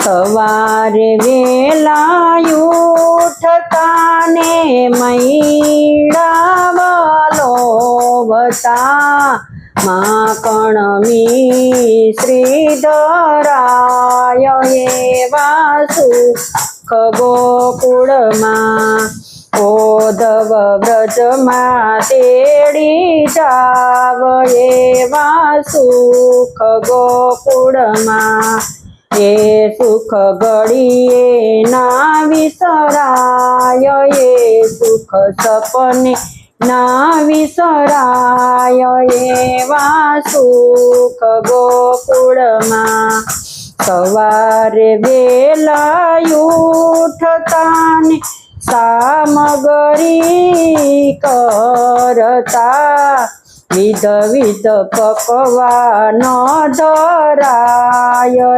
સવારે વેલા ઉઠતા ને મૈડા વલોવતા માખણમી શ્રીધરાય એવા સુખ ગોકુળમાં ઓધવ વ્રજમાં તેડી જાવ એવા સુખ ગોકુળમાં એ સુખ ઘડીએ ના વિસરાય એ સુખ સપને ના વિસરાય એવા સુખ ગોકુળમાં સવારે વેલા ઉઠતા ને સામગરી કરતા વિધ વિધ પકવાનો ધરાય